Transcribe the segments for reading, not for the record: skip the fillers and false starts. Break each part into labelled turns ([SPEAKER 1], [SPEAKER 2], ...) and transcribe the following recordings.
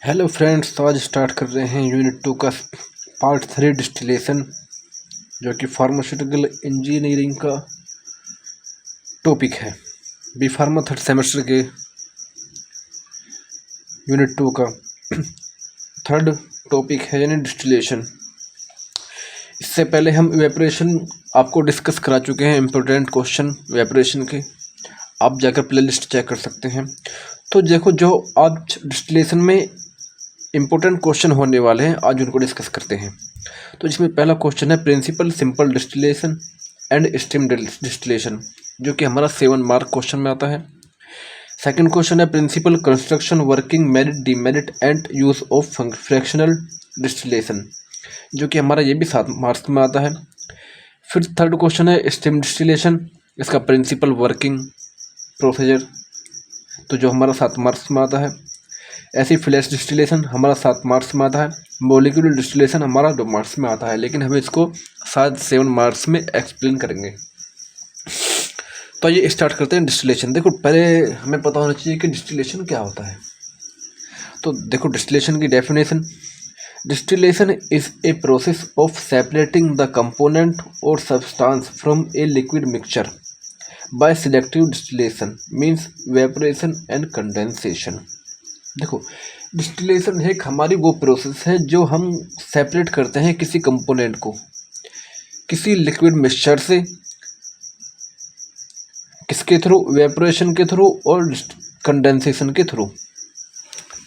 [SPEAKER 1] Hello friends, तो आज start कर रहे हैं यूनिट 2 का पार्ट 3 डिस्टिलेशन, जो कि फार्मास्यूटिकल इंजीनियरिंग का टॉपिक है। बी फार्मा थर्ड सेमेस्टर के यूनिट 2 का थर्ड टॉपिक है, यानी डिस्टिलेशन। इससे पहले हम इवेपोरेशन आपको डिस्कस करा चुके हैं, इम्पोर्टेंट क्वेश्चन इवेपोरेशन के। आप जाकर प्लेलिस्ट चेक कर सकते हैं। तो देखो, जो आज डिस्टिलेशन में इम्पोर्टेंट क्वेश्चन होने वाले हैं, आज उनको डिस्कस करते हैं। तो इसमें पहला क्वेश्चन है principle simple distillation and steam distillation, जो कि हमारा 7 मार्क क्वेश्चन में आता है। सेकंड क्वेश्चन है principle construction working merit demerit and use of fractional distillation, जो कि हमारा ये भी 7 मार्क्स में आता है। फिर थर्ड क्वेश्चन है स्टीम डिस्टिलेशन, इसका प्रिंसिपल वर्किंग प्रोसीजर, तो जो हमारा 7 मार्क्स में आता है। ऐसी फ्लैश डिस्टिलेशन हमारा 7 मार्क्स में आता है। मॉलिक्यूलर डिस्टिलेशन हमारा 2 मार्क्स में आता है, लेकिन हम इसको शायद 7 मार्क्स में एक्सप्लेन करेंगे। तो ये स्टार्ट करते हैं डिस्टिलेशन। देखो, पहले हमें पता होना चाहिए कि डिस्टिलेशन क्या होता है। तो देखो, डिस्टिलेशन की definition, distillation is a process of separating the component or substance from a liquid mixture by selective distillation means evaporation and condensation. देखो, डिस्टिलेशन एक हमारी वो प्रोसेस है जो हम सेपरेट करते हैं किसी कंपोनेंट को किसी लिक्विड मिक्सचर से, किसके थ्रू, वेपोरेशन के थ्रू और कंडेंसेशन के थ्रू।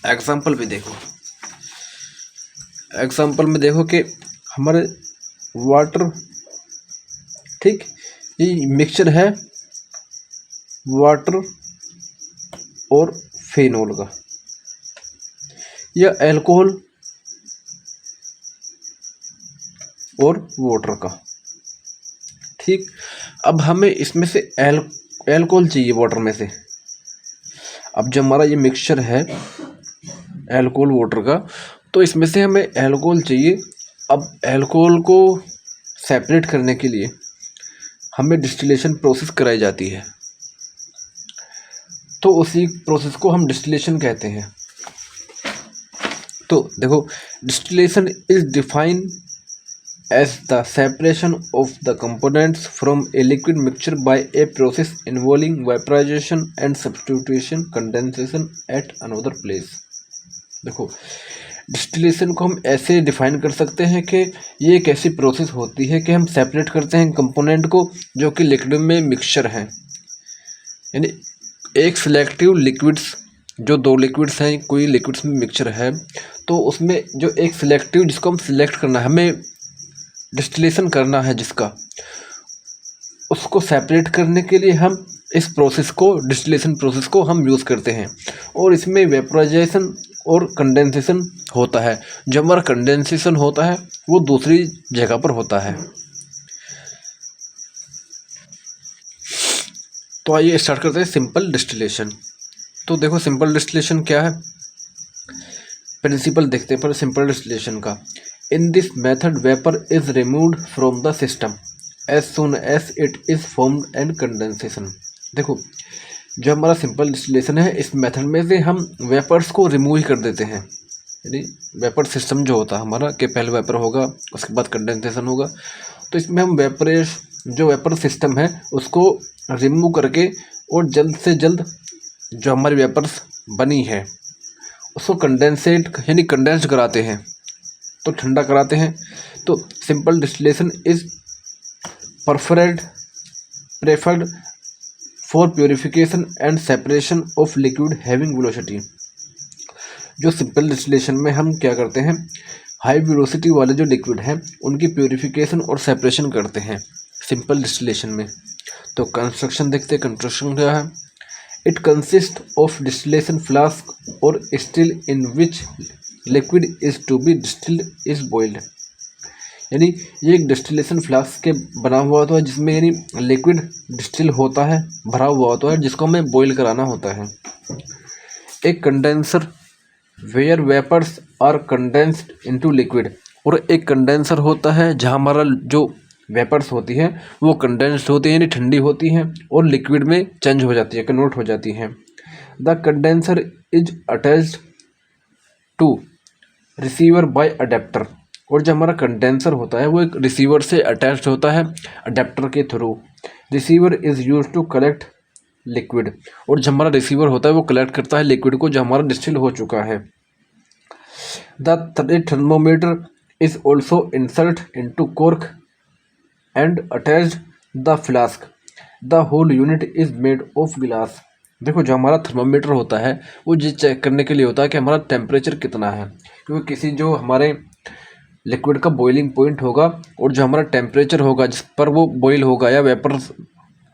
[SPEAKER 1] एग्जांपल भी देखो, एग्जांपल में देखो कि हमारे वाटर, ठीक, ये मिक्सचर है वाटर और फेनॉल का, या अल्कोहल और वाटर का, ठीक। अब हमें इसमें से अल्कोहल चाहिए वाटर में से। अब जब हमारा ये मिक्सचर है अल्कोहल वाटर का, तो इसमें से हमें अल्कोहल चाहिए। अब अल्कोहल को सेपरेट करने के लिए हमें डिस्टिलेशन प्रोसेस कराई जाती है, तो उसी प्रोसेस को हम डिस्टिलेशन कहते हैं। तो देखो, distillation is defined as the separation of the components from a liquid mixture by a process involving vaporization and substitution condensation at another place। देखो, डिस्टिलेशन को हम ऐसे डिफाइन कर सकते हैं कि ये एक ऐसी प्रोसेस होती है कि हम सेपरेट करते हैं कंपोनेंट को जो कि लिक्विड में मिक्सचर हैं, यानी एक सिलेक्टिव लिक्विड्स, जो 2 लिक्विड्स हैं, कोई लिक्विड्स में मिक्सचर है, तो उसमें जो एक सिलेक्टिव, जिसको हम सिलेक्ट करना है, हमें डिस्टिलेशन करना है जिसका, उसको सेपरेट करने के लिए हम इस प्रोसेस को, डिस्टिलेशन प्रोसेस को हम यूज़ करते हैं। और इसमें वेपोराइजेशन और कंडेंसेशन होता है। जब हमारा कंडेंसेशन होता है वो दूसरी जगह पर होता है। तो आइए स्टार्ट करते हैं सिंपल डिस्टिलेशन। तो देखो, सिंपल डिस्टिलेशन क्या है, प्रिंसिपल देखते हैं पर सिंपल डिस्टिलेशन का। In this method, vapor is removed from the system as soon as it is formed and condensation। देखो, जो हमारा सिंपल डिस्टिलेशन है, इस मेथड में से हम वेपर्स को रिमूव ही कर देते हैं। यानी वेपर सिस्टम जो होता है हमारा, कि पहले वेपर होगा, उसके बाद कंडेंसेशन होगा, तो इसमें हम जो वेपर सिस्टम है उसको रिमूव करके और जल्द से जल्द जो हमारी वेपर्स बनी है उसको कंडेंसेट यानी कंडेंस कराते हैं, तो ठंडा कराते हैं। तो simple distillation is preferred for purification and separation of liquid having velocity. जो सिंपल डिस्टिलेशन में हम क्या करते हैं, हाई वेलोसिटी वाले जो लिक्विड हैं उनकी प्योरिफिकेशन और सेपरेशन करते हैं सिंपल डिस्टिलेशन में। तो कंस्ट्रक्शन देखते हैं, कंस्ट्रक्शन क्या है। It consist of distillation flask और still in which liquid is to be distilled is boiled. यानी ये एक डिस्टिलेशन फ्लास्क के बना हुआ होता है, जिसमें यानी लिक्विड डिस्टिल होता है, भरा हुआ होता है, जिसको हमें बॉईल कराना होता है। एक condenser where vapours are condensed into liquid, और एक कंडेंसर होता है जहाँ हमारा जो वेपर्स होती है वो कंडेंस्ड होती है, यानी ठंडी होती हैं और लिक्विड में चेंज हो जाती है, कन्वर्ट हो जाती हैं। The condenser is attached to receiver by adapter, और जो हमारा कंडेंसर होता है वो एक रिसीवर से अटैच्ड होता है अडेप्टर के through. Receiver is use to collect liquid, और जो हमारा रिसीवर होता है वो कलेक्ट करता है लिक्विड को जो हमारा डिस्टिल हो चुका है। The thermometer is also insert into cork and attached the flask, the whole unit is made of glass. देखो जो हमारा थर्मामीटर होता है वो ये चेक करने के लिए होता है कि हमारा टेम्परेचर कितना है, क्योंकि किसी जो हमारे लिक्विड का बॉइलिंग पॉइंट होगा और जो हमारा टेम्परेचर होगा जिस पर वो बॉईल होगा या वेपर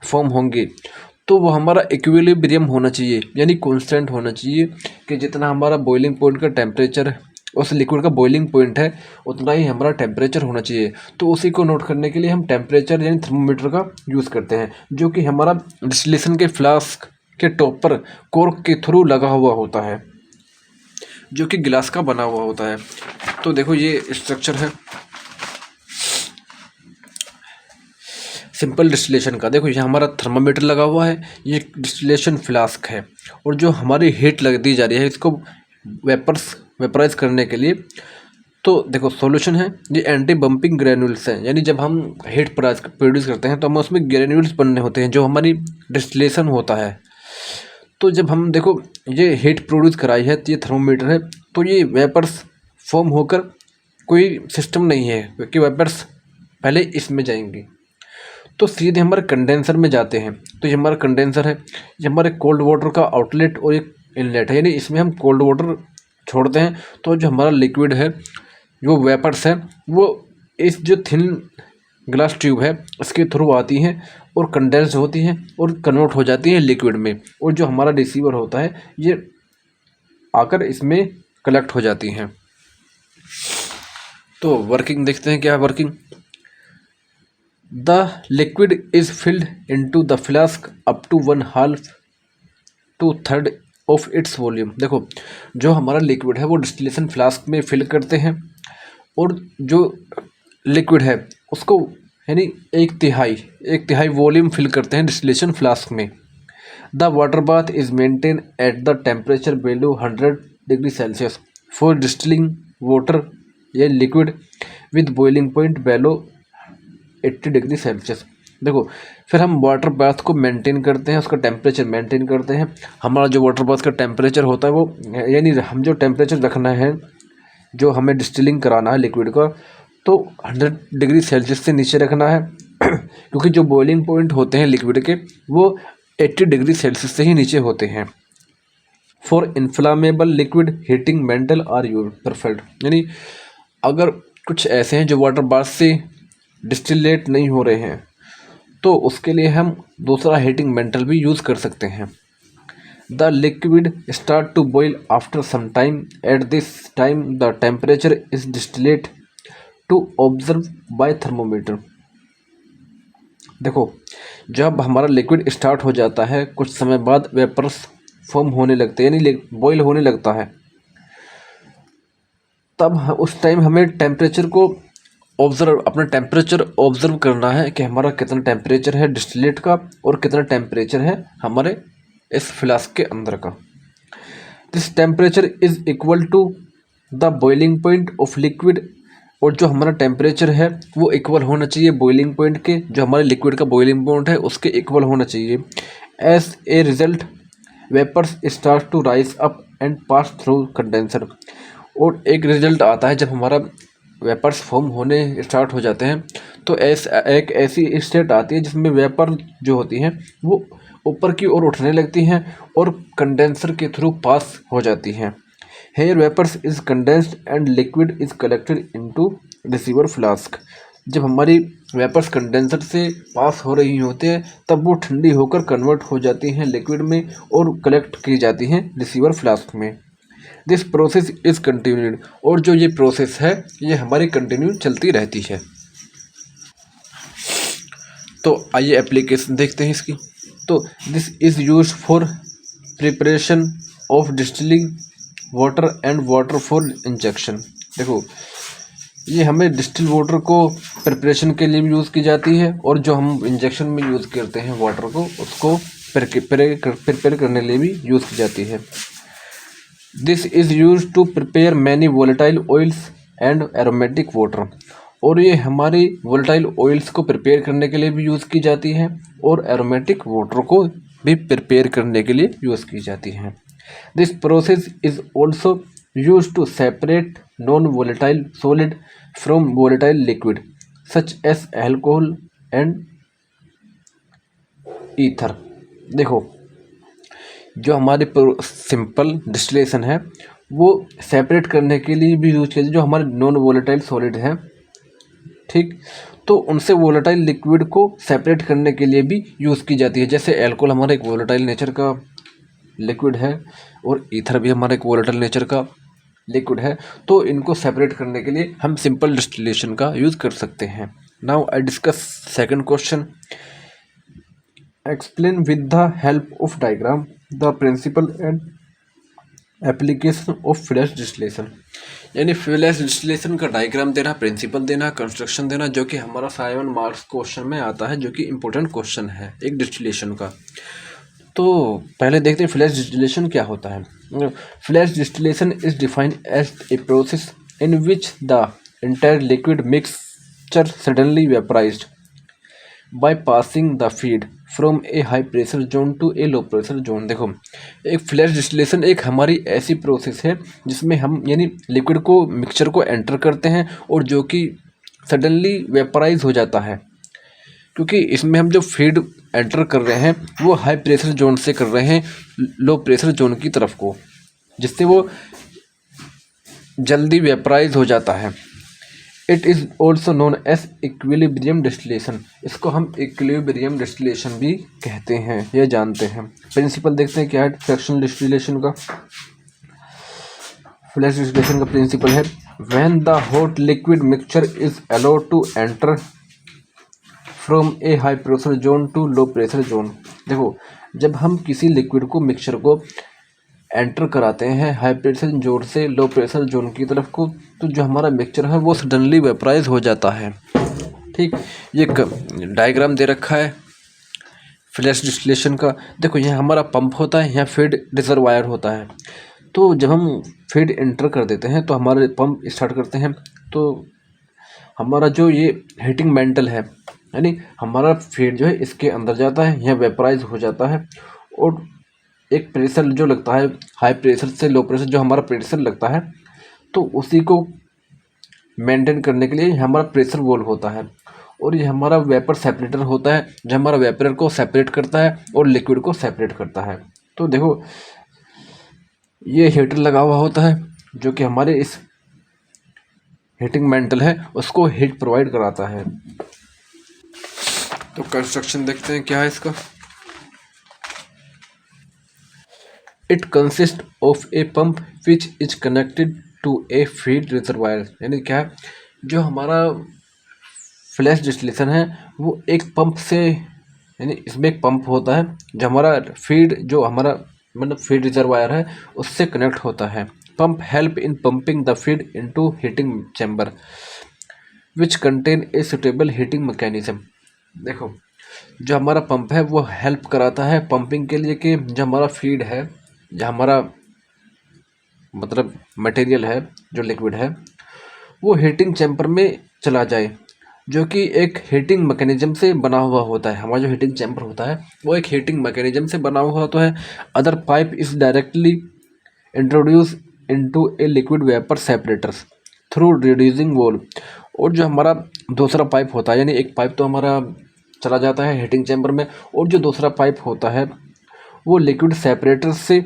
[SPEAKER 1] फॉर्म होंगे, तो वो हमारा इक्विलिब्रियम होना चाहिए, यानी कांस्टेंट होना चाहिए कि जितना हमारा बॉइलिंग पॉइंट का टेम्परेचर उस लिक्विड का बॉइलिंग पॉइंट है उतना ही हमारा टेम्परेचर होना चाहिए। तो उसी को नोट करने के लिए हम टेम्परेचर यानी थर्मोमीटर का यूज़ करते हैं, जो कि हमारा डिस्टिलेशन के फ्लास्क के टॉप पर कॉर्क के थ्रू लगा हुआ होता है, जो कि गिलास का बना हुआ होता है। तो देखो ये स्ट्रक्चर है सिंपल डिस्टिलेशन का। देखो यहाँ हमारा थर्मामीटर लगा हुआ है, ये डिस्टिलेशन फ्लास्क है, और जो हमारी हीट लग दी जा रही है इसको वेपराइज करने के लिए। तो देखो सॉल्यूशन है, ये एंटी बम्पिंग ग्रेन्यूल्स हैं, यानी जब हम हीट प्रोड्यूस करते हैं तो हम उसमें ग्रेन्यूल्स बनने होते हैं जो हमारी डिस्टिलेशन होता है। तो जब हम देखो ये हीट प्रोड्यूस कराई है तो ये थर्मोमीटर है, तो ये वेपर्स फॉर्म होकर कोई सिस्टम नहीं है क्योंकि वेपर्स पहले इसमें जाएंगी तो सीधे हमारे कंडेंसर में जाते हैं। तो ये हमारा कंडेंसर है, ये हमारे कोल्ड वाटर का आउटलेट और एक इनलेट है, यानी इसमें हम कोल्ड वाटर छोड़ते हैं तो जो हमारा लिक्विड है जो वेपर्स है वो इस जो थिन ग्लास ट्यूब है इसके थ्रू आती हैं और कंडेंस होती हैं और कन्वर्ट हो जाती हैं लिक्विड में, और जो हमारा रिसीवर होता है ये आकर इसमें कलेक्ट हो जाती हैं। तो वर्किंग देखते हैं क्या है working. The liquid is filled into the flask up to 1/2 to 1/3 of its volume. देखो जो हमारा लिक्विड है वो डिस्टिलेशन फ्लास्क में फिल करते हैं, और जो लिक्विड है उसको यानी एक तिहाई वॉल्यूम फिल करते हैं डिस्टिलेशन फ्लास्क में। The water bath is maintain at the temperature below 100 degree Celsius for distilling water या liquid with boiling point below 80 degree Celsius. देखो फिर हम वाटर बाथ को मेंटेन करते हैं, उसका टेम्परेचर मेंटेन करते हैं। हमारा जो वाटर बाथ का टेम्परेचर होता है वो यानी हम जो टेम्परेचर रखना है जो हमें डिस्टिलिंग कराना है लिक्विड का, तो 100 डिग्री सेल्सियस से नीचे रखना है क्योंकि जो बॉइलिंग पॉइंट होते हैं लिक्विड के वो 80 डिग्री सेल्सियस से ही नीचे होते हैं। For inflammable liquid heating mantle are use perfect, यानी अगर कुछ ऐसे हैं जो वाटर बाथ से डिस्टिलेट नहीं हो रहे हैं तो उसके लिए हम दूसरा हीटिंग मेंटल भी यूज़ कर सकते हैं। The liquid start to boil after some time, at this time the temperature is distillate to observe by thermometer. देखो जब हमारा लिक्विड स्टार्ट हो जाता है कुछ समय बाद वेपर्स फॉर्म होने लगते हैं यानी बॉयल होने लगता है, तब उस टाइम हमें टेम्परेचर को अपना टेम्परेचर ऑब्जर्व करना है कि हमारा कितना टेम्परेचर है डिस्टिलेट का और कितना टेम्परेचर है हमारे इस फ्लास्क के अंदर का। This temperature is equal to the boiling point of liquid, और जो हमारा टेम्परेचर है वो इक्वल होना चाहिए बॉइलिंग पॉइंट के, जो हमारे लिक्विड का बॉइलिंग पॉइंट है उसके इक्वल होना चाहिए। As a result vapours start to rise up and pass through condenser, और एक रिजल्ट आता है जब हमारा वेपर्स फॉर्म होने स्टार्ट हो जाते हैं तो एक ऐसी स्टेट आती है जिसमें वेपर जो होती हैं वो ऊपर की ओर उठने लगती हैं और कंडेंसर के थ्रू पास हो जाती हैं। Here vapours is condensed and liquid is collected into receiver flask. जब हमारी वेपर्स कंडेंसर से पास हो रही होते हैं तब वो ठंडी होकर कन्वर्ट हो जाती हैं लिक्विड में और कलेक्ट की जाती हैं रिसीवर फ्लास्क में। दिस प्रोसेस इज़ कंटिन्यूड, और जो ये प्रोसेस है ये हमारी कंटिन्यू चलती रहती है। तो आइए एप्लीकेशन देखते हैं इसकी। तो this is used for preparation of distilling water and water for injection. देखो ये हमें डिस्टिल वाटर को प्रिपरेशन के लिए भी यूज़ की जाती है, और जो हम इंजेक्शन में यूज़ करते हैं वाटर को उसको प्रिपेयर करने के लिए भी यूज़ की जाती है। This is use to prepare many volatile oils and aromatic water. और ये हमारी वोलेटाइल ऑयल्स को प्रिपेयर करने के लिए भी यूज़ की जाती है और एरोमेटिक वाटर को भी प्रिपेयर करने के लिए यूज़ की जाती है। This process is also use to separate non volatile solid from volatile liquid such as alcohol and ether. देखो, जो हमारे सिंपल डिस्टिलेशन है वो सेपरेट करने के लिए भी यूज किया जाता है, जो हमारे नॉन वोलेटाइल सॉलिड हैं, ठीक, तो उनसे वोलेटाइल लिक्विड को सेपरेट करने के लिए भी यूज़ की जाती है। जैसे एल्कोहल हमारा एक वोलेटाइल नेचर का लिक्विड है और ईथर भी हमारा एक वोलेटाइल नेचर का लिक्विड है, तो इनको सेपरेट करने के लिए हम सिंपल डिस्टिलेशन का यूज़ कर सकते हैं। Now I discuss second question. Explain with the help of diagram the principle and application of flash distillation. यानी फ्लैश डिस्टिलेशन का डायग्राम देना, प्रिंसिपल देना, कंस्ट्रक्शन देना, जो कि हमारा 7 मार्क्स क्वेश्चन में आता है, जो कि इंपॉर्टेंट क्वेश्चन है एक डिस्टिलेशन का। तो पहले देखते हैं फ्लैश डिस्टिलेशन क्या होता है। Flash distillation is defined as a process in which the entire liquid mixture suddenly vaporised by passing the feed from a high pressure zone to a low pressure zone. देखो, एक flash distillation एक हमारी ऐसी process है जिसमें हम यानी liquid को मिक्सचर को एंटर करते हैं और जो कि सडनली वेपराइज हो जाता है, क्योंकि इसमें हम जो फीड एंटर कर रहे हैं वो हाई प्रेशर जोन से कर रहे हैं लो प्रेशर जोन की तरफ को, जिससे वो जल्दी वेपराइज हो जाता है। It is also known as equilibrium distillation. इसको हम इक्विलिब्रियम डिस्टिलेशन भी कहते हैं, यह जानते हैं। प्रिंसिपल देखते हैं क्या है फ्रैक्शनल डिस्टिलेशन का। फ्लैश डिस्टिलेशन का प्रिंसिपल है when the hot liquid mixture is allowed to enter from a high pressure zone to low pressure zone. देखो, जब हम किसी लिक्विड को मिक्सचर को एंटर कराते हैं हाई प्रेशर जोन से लो प्रेशर जोन की तरफ को, तो जो हमारा मिक्सचर है वो सडनली वेपराइज हो जाता है। ठीक, ये डायग्राम दे रखा है फ्लैश डिस्टिलेशन का। देखो, यहाँ हमारा पंप होता है, यहाँ फीड रिजर्वायर होता है। तो जब हम फीड एंटर कर देते हैं तो हमारे पंप स्टार्ट करते हैं, तो हमारा जो ये हीटिंग मेंटल है, यानी हमारा फीड जो है इसके अंदर जाता है, यहाँ वेपराइज हो जाता है और एक प्रेशर जो लगता है हाई प्रेशर से लो प्रेशर जो हमारा प्रेशर लगता है, तो उसी को मेंटेन करने के लिए हमारा प्रेशर वॉल्व होता है और ये हमारा वेपर सेपरेटर होता है जो हमारा वेपर को सेपरेट करता है और लिक्विड को सेपरेट करता है। तो देखो, ये हीटर लगा हुआ होता है जो कि हमारे इस हीटिंग मेंटल है उसको हीट प्रोवाइड कराता है। तो कंस्ट्रक्शन देखते हैं क्या है इसका। It consist of a pump which is connected to a feed reservoir. यानी क्या है, जो हमारा फ्लैश डिस्टिलेशन है वो एक पंप से, यानी इसमें एक पंप होता है जो हमारा फीड जो हमारा मतलब फीड रिजर्वायर है उससे कनेक्ट होता है। Pump help in pumping the feed into heating chamber which contain a suitable heating mechanism. देखो, जो हमारा पंप है वो हेल्प कराता है पंपिंग के लिए कि जो हमारा फीड है, जो हमारा मतलब मटेरियल है, जो लिक्विड है, वो हीटिंग चैम्बर में चला जाए, जो कि एक हीटिंग मैकेनिज्म से बना हुआ होता है। हमारा जो हीटिंग चैम्बर होता है वो एक हीटिंग मैकेनिज्म से बना हुआ होता है। Other pipe is directly introduce into a liquid vapour separators through reducing valve. और जो हमारा दूसरा पाइप होता है, यानी एक पाइप तो हमारा चला जाता है हीटिंग चैम्बर में और जो दूसरा पाइप होता है वो लिक्विड सेपरेटर से,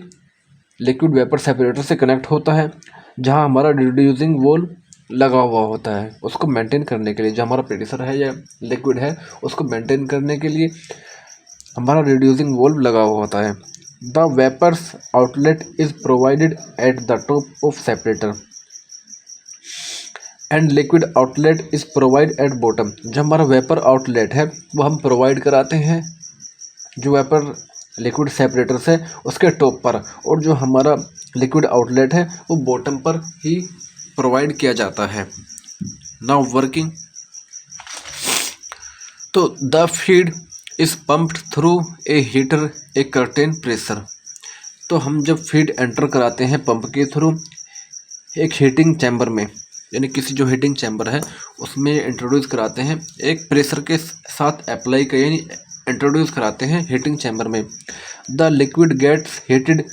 [SPEAKER 1] लिक्विड वेपर सेपरेटर से कनेक्ट होता है, जहां हमारा रिड्यूसिंग वॉल्व लगा हुआ होता है उसको मेंटेन करने के लिए। जो हमारा प्रेशर है या लिक्विड है उसको मेंटेन करने के लिए हमारा रिड्यूसिंग वॉल्व लगा हुआ होता है। The vapours outlet is provided at the top of separator and liquid outlet is provide at bottom. जो हमारा वेपर आउटलेट है वो हम प्रोवाइड कराते हैं जो वेपर लिक्विड सेपरेटर से उसके टॉप पर, और जो हमारा लिक्विड आउटलेट है वो बॉटम पर ही प्रोवाइड किया जाता है। नाउ वर्किंग, तो the feed is pumped through a heater A curtain pressure. तो हम जब फीड एंटर कराते हैं पंप के थ्रू एक हीटिंग चैम्बर में, यानी किसी जो हीटिंग चैम्बर है उसमें इंट्रोड्यूस कराते हैं, एक प्रेशर के साथ अप्लाई कर यानी इंट्रोड्यूस कराते हैं हीटिंग चैम्बर में। The liquid gets heated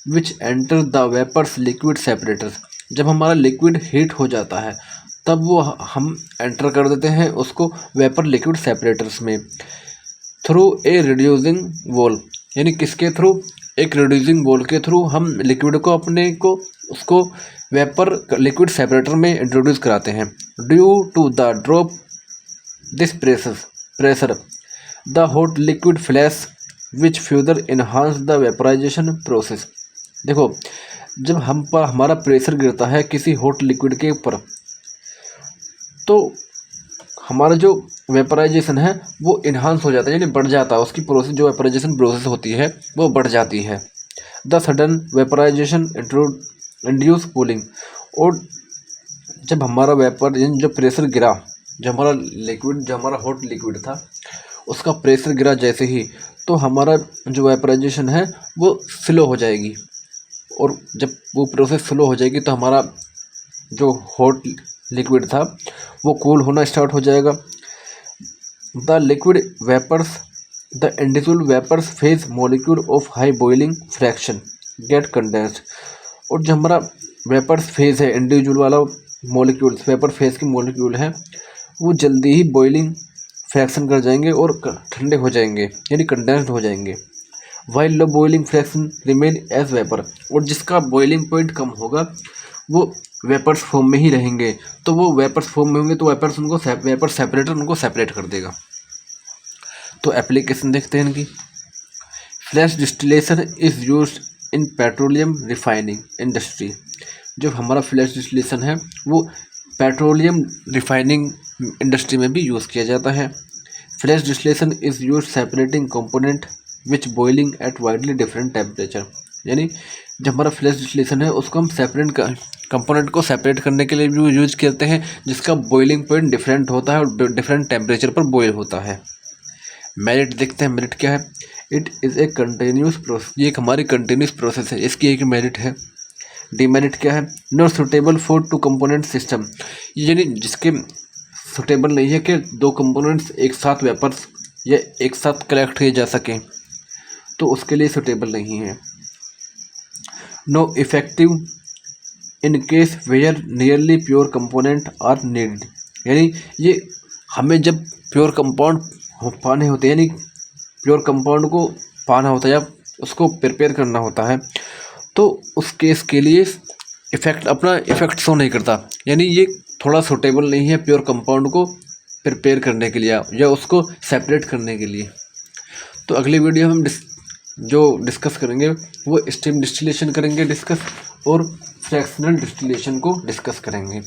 [SPEAKER 1] which enter the vapours liquid separators. जब हमारा लिक्विड हीट हो जाता है तब वो हम एंटर कर देते हैं उसको वेपर लिक्विड सेपरेटर्स में थ्रू ए रिड्यूसिंग वॉल, यानी किसके थ्रू, एक रिड्यूसिंग वॉल के थ्रू हम लिक्विड को अपने को उसको वेपर लिक्विड सेपरेटर में इंट्रोड्यूस कराते हैं। Due to the drop this pressure the hot liquid flash which further enhance the vaporisation process. देखो, जब हम पर हमारा प्रेशर गिरता है किसी हॉट लिक्विड के ऊपर तो हमारा जो वेपराइजेशन है वो इन्हांस हो जाता है, यानी बढ़ जाता है, उसकी प्रोसेस जो वेपराइजेशन प्रोसेस होती है वो बढ़ जाती है। The sudden vaporization induce cooling. और जब हमारा वेपर जो प्रेशर गिरा, जो हमारा लिक्विड जो हमारा हॉट लिक्विड था उसका प्रेशर गिरा जैसे ही, तो हमारा जो वेपराइजेशन है वो स्लो हो जाएगी, और जब वो प्रोसेस स्लो हो जाएगी तो हमारा जो हॉट लिक्विड था वो कूल होना स्टार्ट हो जाएगा। The liquid vapours the individual vapours phase molecule of high boiling fraction get condensed. और जो हमारा वेपर्स फेज है, इंडिविजुअल वाला मॉलिक्यूल्स वेपर फेज के मॉलिक्यूल हैं वो जल्दी ही बॉइलिंग फ्रैक्शन कर जाएंगे और ठंडे हो जाएंगे, यानी कंडेंस्ड हो जाएंगे। While low boiling fraction remain as vapour. और जिसका बॉइलिंग पॉइंट कम होगा वो वेपर्स फॉर्म में ही रहेंगे, तो वो वेपर्स फॉर्म में होंगे तो वेपर्स उनको वेपर सेपरेटर उनको सेपरेट कर देगा। तो एप्लीकेशन देखते हैं इनकी। Flash distillation is used in petroleum refining industry. जो हमारा फ्लैश डिस्टिलेशन है वो पेट्रोलियम रिफाइनिंग इंडस्ट्री में भी यूज़ किया जाता है। Flash distillation is use separating component which boiling at widely different temperature. यानी जब हमारा फ्लैश डिस्टिलेशन है उसको हम सेपरेट कंपोनेंट को सेपरेट करने के लिए भी यूज करते हैं, जिसका बॉइलिंग पॉइंट डिफरेंट होता है और डिफरेंट टेम्परेचर पर बॉयल होता है। मेरिट देखते हैं, मेरिट क्या है। It is a continuous process, ये एक हमारी कंटिन्यूस प्रोसेस है, इसकी एक मेरिट है। डीमेरिट क्या है, not suitable for two component system, यानी जिसके सुटेबल नहीं है कि दो कंपोनेंट्स एक साथ वेपर्स या एक साथ कलेक्ट किए जा सकें, तो उसके लिए सुटेबल नहीं है। No effective in case where nearly pure component are needed, यानी ये हमें जब प्योर कंपाउंड पाने होते हैं, यानी प्योर कंपाउंड को पाना होता है या उसको प्रिपेयर करना होता है, तो उस केस के लिए अपना इफ़ेक्ट शो नहीं करता, यानी ये थोड़ा सूटेबल नहीं है प्योर कंपाउंड को प्रिपेयर करने के लिए या उसको सेपरेट करने के लिए। तो अगली वीडियो हम जो डिस्कस करेंगे वो स्टीम डिस्टिलेशन करेंगे डिस्कस, और फ्रैक्शनल डिस्टिलेशन को डिस्कस करेंगे।